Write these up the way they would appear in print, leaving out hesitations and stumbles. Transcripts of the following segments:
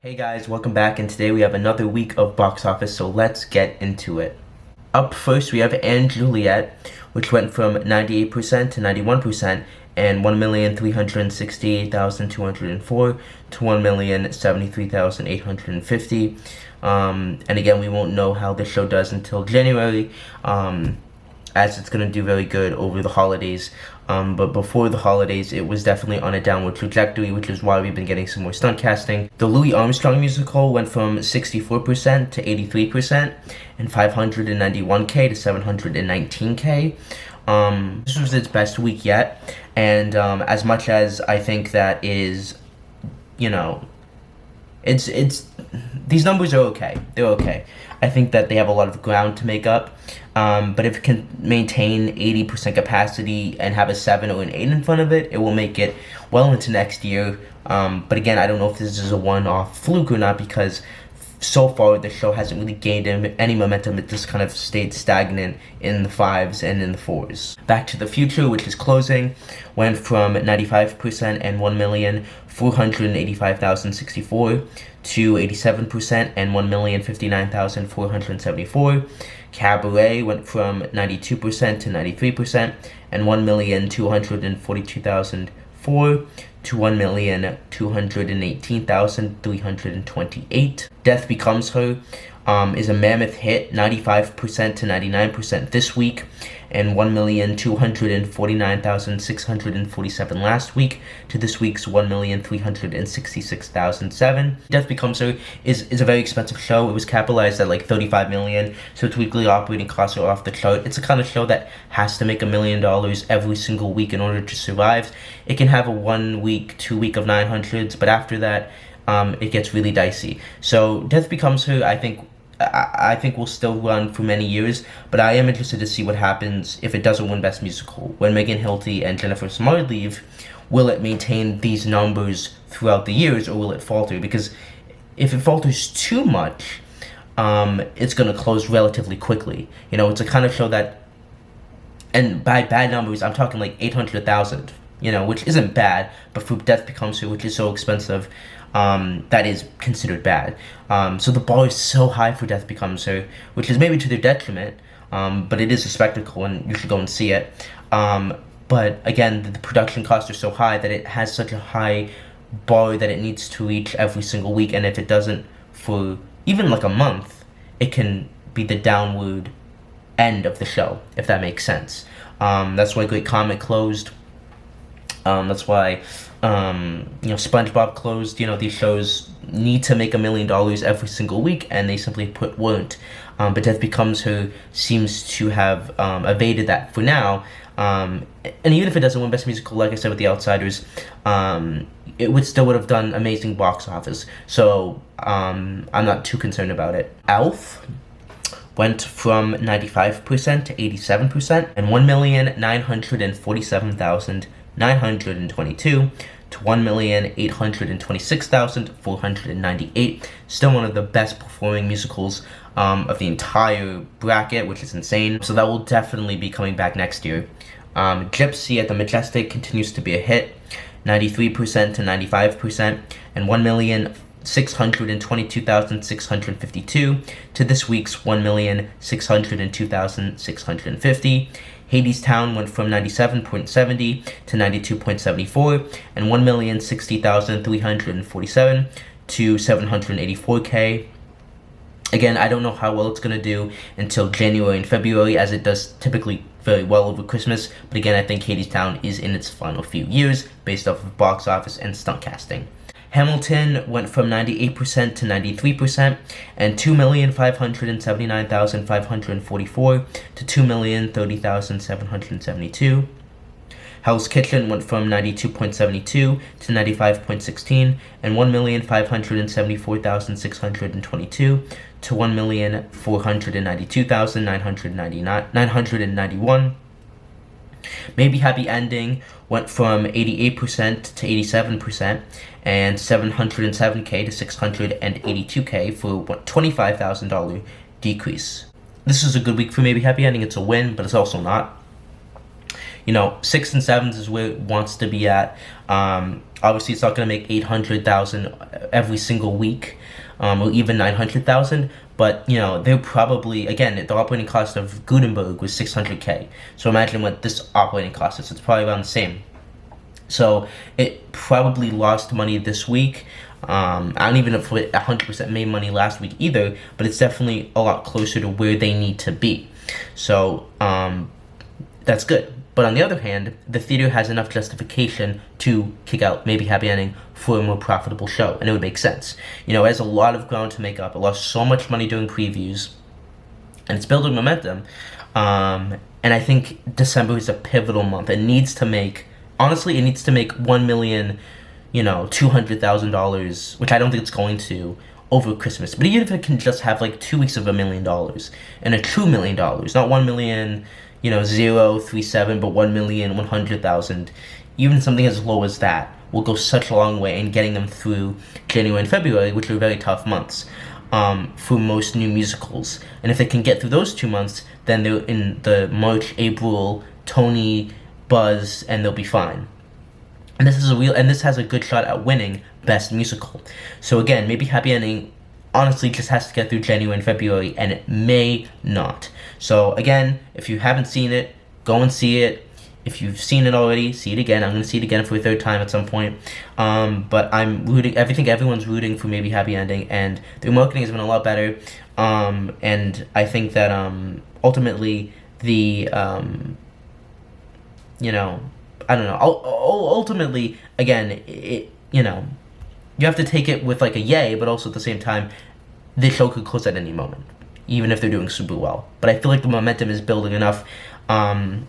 Hey guys, welcome back, and today we have another week of box office, so let's get into it. Up first, we have & Juliet, which went from 98% to 91%, and 1,368,204 to 1,073,850. And again, we won't know how this show does until January, as it's going to do very good over the holidays. But before the holidays, it was definitely on a downward trajectory, which is why we've been getting some more stunt casting. The Louis Armstrong musical went from 64% to 83%, and 591K to 719K. This was its best week yet, and as much as I think that is, it's these numbers are okay. They're okay. I think that they have a lot of ground to make up. But if it can maintain 80% capacity and have a 7 or an 8 in front of it, it will make it well into next year. But again, I don't know if this is a one-off fluke or not, because so far the show hasn't really gained any momentum. It just kind of stayed stagnant in the 5s and in the 4s. Back to the Future, which is closing, went from 95% and 1,485,064 to 87% and 1,059,474. Cabaret went from 92% to 93% and 1,242,004 to 1,218,328. Death Becomes Her is a mammoth hit, 95% to 99% this week, and 1,249,647 last week to this week's 1,366,007. Death Becomes Her is a very expensive show. It was capitalized at like 35 million, so its weekly operating costs are off the chart. It's a kind of show that has to make $1 million every single week in order to survive. It can have a 1 week, 2 week of 900s, but after that, it gets really dicey. So Death Becomes Her, I think will still run for many years, but I am interested to see what happens if it doesn't win Best Musical. When Megan Hilty and Jennifer Smart leave, will it maintain these numbers throughout the years, or will it falter? Because if it falters too much, it's going to close relatively quickly. It's a kind of show that, and by bad numbers, I'm talking like 800,000, which isn't bad, but for Death Becomes Her, which is so expensive, that is considered bad. So the bar is so high for Death Becomes Her, which is maybe to their detriment, but it is a spectacle and you should go and see it. But again, the production costs are so high that it has such a high bar that it needs to reach every single week, and if it doesn't for even like a month, it can be the downward end of the show, if that makes sense. That's why Great Comet closed. That's why SpongeBob closed. These shows need to make $1 million every single week, and they simply put won't. But Death Becomes Her seems to have evaded that for now. And even if it doesn't win Best Musical, like I said with The Outsiders, it would have done amazing box office. So I'm not too concerned about it. Elf went from 95% to 87%, and 1,947,922 to 1,826,498. Still one of the best performing musicals of the entire bracket, which is insane. So that will definitely be coming back next year. Gypsy at the Majestic continues to be a hit, 93% to 95%, and 1,622,652 to this week's 1,602,650. Hadestown went from 97.70 to 92.74, and 1,060,347 to 784K. Again, I don't know how well it's going to do until January and February, as it does typically very well over Christmas. But again, I think Hadestown is in its final few years based off of box office and stunt casting. Hamilton went from 98% to 93%, and 2,579,544 to 2,030,772. Hell's Kitchen went from 92.72 to 95.16, and 1,574,622 to 1,492,991. Maybe Happy Ending went from 88% to 87%, and 707K to 682K for a $25,000 decrease. This is a good week for Maybe Happy Ending. It's a win, but it's also not. Six and sevens is where it wants to be at. Obviously, it's not going to make 800,000 every single week, or even 900,000. But they're probably, again, the operating cost of Gutenberg was 600K. So imagine what this operating cost is. It's probably around the same. So it probably lost money this week. I don't even know if it 100% made money last week either, but it's definitely a lot closer to where they need to be. So that's good. But on the other hand, the theater has enough justification to kick out Maybe Happy Ending for a more profitable show, and it would make sense. It has a lot of ground to make up. It lost so much money during previews, and it's building momentum. And I think December is a pivotal month. It needs to make 1 million, $200,000, which I don't think it's going to, over Christmas. But even if it can just have like 2 weeks of $1 million and a true $1 million, not 1 million, 037, but 1,100,000, even something as low as that will go such a long way in getting them through January and February, which are very tough months for most new musicals. And if they can get through those 2 months, then they're in the March, April, Tony buzz, and they'll be fine. And this has a good shot at winning Best Musical. So again, Maybe Happy Ending honestly just has to get through January and February, and it may not. So again, if you haven't seen it, go and see it. If you've seen it already, see it again. I'm going to see it again for a third time at some point. But I'm rooting. I think everyone's rooting for Maybe Happy Ending, and their marketing has been a lot better. And I think that ultimately the I don't know. Ultimately, again, you have to take it with like a yay, but also at the same time, this show could close at any moment, even if they're doing super well. But I feel like the momentum is building enough, and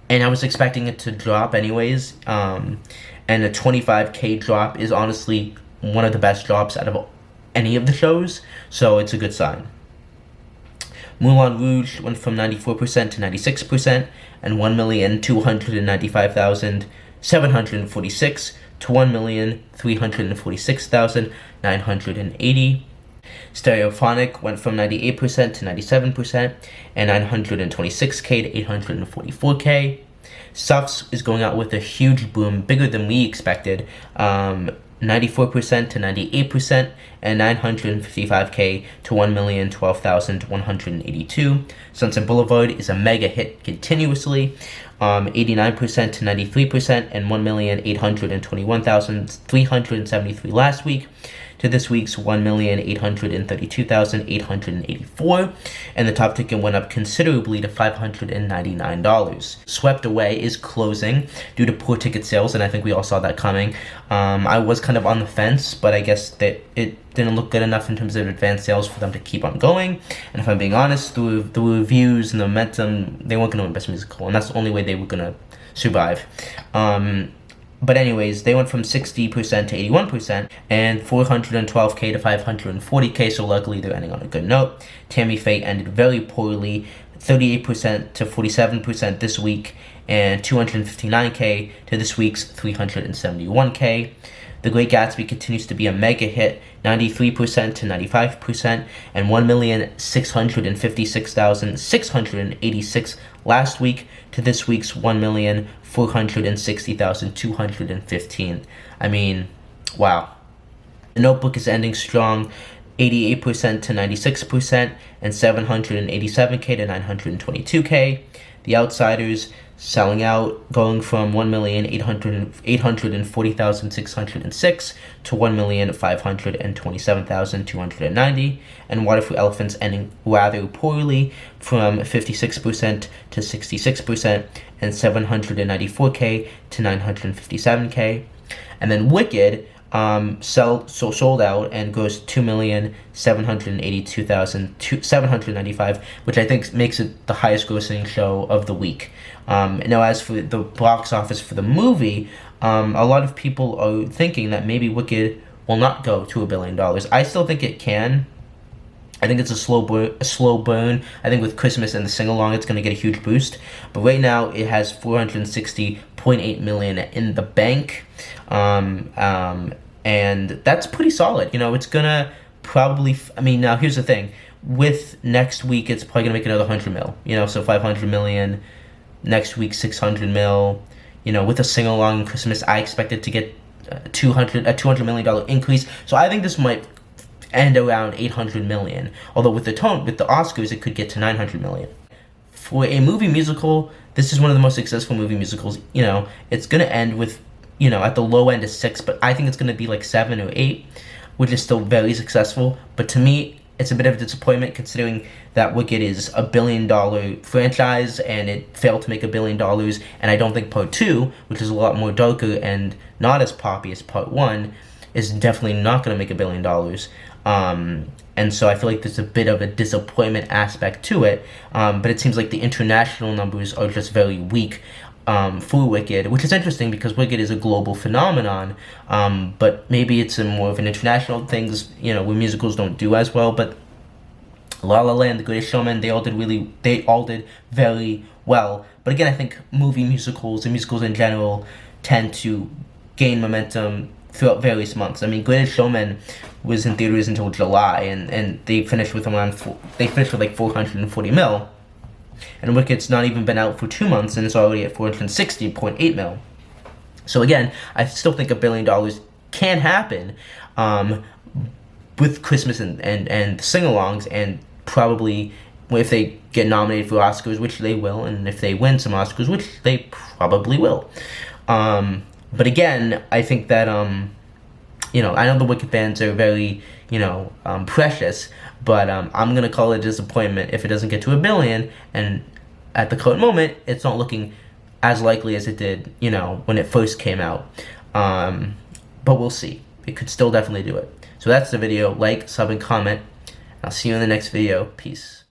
I was expecting it to drop anyways. And a 25K drop is honestly one of the best drops out of any of the shows, so it's a good sign. Moulin Rouge went from 94% to 96%, and 1,295,746 to 1,346,980. Stereophonic went from 98% to 97%, and 926K to 844K. Suffs is going out with a huge boom, bigger than we expected. 94% to 98%, and 955K to 1,012,182. Sunset Boulevard is a mega hit continuously. 89% to 93%, and 1,821,373 last week to this week's 1,832,884, and the top ticket went up considerably to $599. Swept Away is closing due to poor ticket sales, and I think we all saw that coming. I was kind of on the fence, but I guess that it didn't look good enough in terms of advanced sales for them to keep on going. And if I'm being honest, the reviews and the momentum, they weren't going to win Best Musical, and that's the only way they were going to survive. But anyways, they went from 60% to 81%, and 412K to 540K, so luckily they're ending on a good note. Tammy Faye ended very poorly, 38% to 47% this week, and 259K to this week's 371K. The Great Gatsby continues to be a mega hit, 93% to 95%, and 1,656,686 last week to this week's 1,460,215. I mean, wow. The Notebook is ending strong, 88% to 96%, and 787K to 922K. The Outsiders selling out, going from 1,840,606 to 1,527,290, and Waterfree Elephants ending rather poorly, from 56% to 66%, and 794K to 957K. And then Wicked sold out and goes 2,782,795, which I think makes it the highest grossing show of the week. Now, as for the box office for the movie, a lot of people are thinking that maybe Wicked will not go to $1 billion. I still think it can. I think it's a slow burn. I think with Christmas and the sing-along, it's going to get a huge boost. But right now, it has $460.8 million in the bank. And that's pretty solid. It's going to probably... now, here's the thing. With next week, it's probably going to make another $100 million. So $500 million next week 600 mil. You know, with a sing-along Christmas, I expect it to get a $200 million increase. So I think this might end around 800 million. Although with the Oscars, it could get to 900 million. For a movie musical, this is one of the most successful movie musicals. You know, it's gonna end with, you know, at the low end is 6, but I think it's gonna be like 7 or 8, which is still very successful. But to me, it's a bit of a disappointment considering that Wicked is a $1 billion franchise and it failed to make $1 billion. And I don't think Part 2, which is a lot more darker and not as poppy as Part 1, is definitely not going to make $1 billion. And so I feel like there's a bit of a disappointment aspect to it. But it seems like the international numbers are just very weak for Wicked, which is interesting because Wicked is a global phenomenon. But maybe it's more of an international thing, you know, where musicals don't do as well. But La La Land, The Greatest Showman, they all did very well. But again, I think movie musicals and musicals in general tend to gain momentum throughout various months. I mean, Greatest Showman was in theaters until July, and they finished with like 440 mil. And Wicked's not even been out for 2 months, and it's already at 460.8 mil. So again, I still think $1 billion can happen with Christmas and sing-alongs, and probably if they get nominated for Oscars, which they will, and if they win some Oscars, which they probably will. But again, I think that, you know, I know the Wicked fans are very, you know, precious, but I'm going to call it a disappointment if it doesn't get to $1 billion, and at the current moment, it's not looking as likely as it did, you know, when it first came out. But we'll see. It could still definitely do it. So that's the video. Like, sub, and comment. I'll see you in the next video. Peace.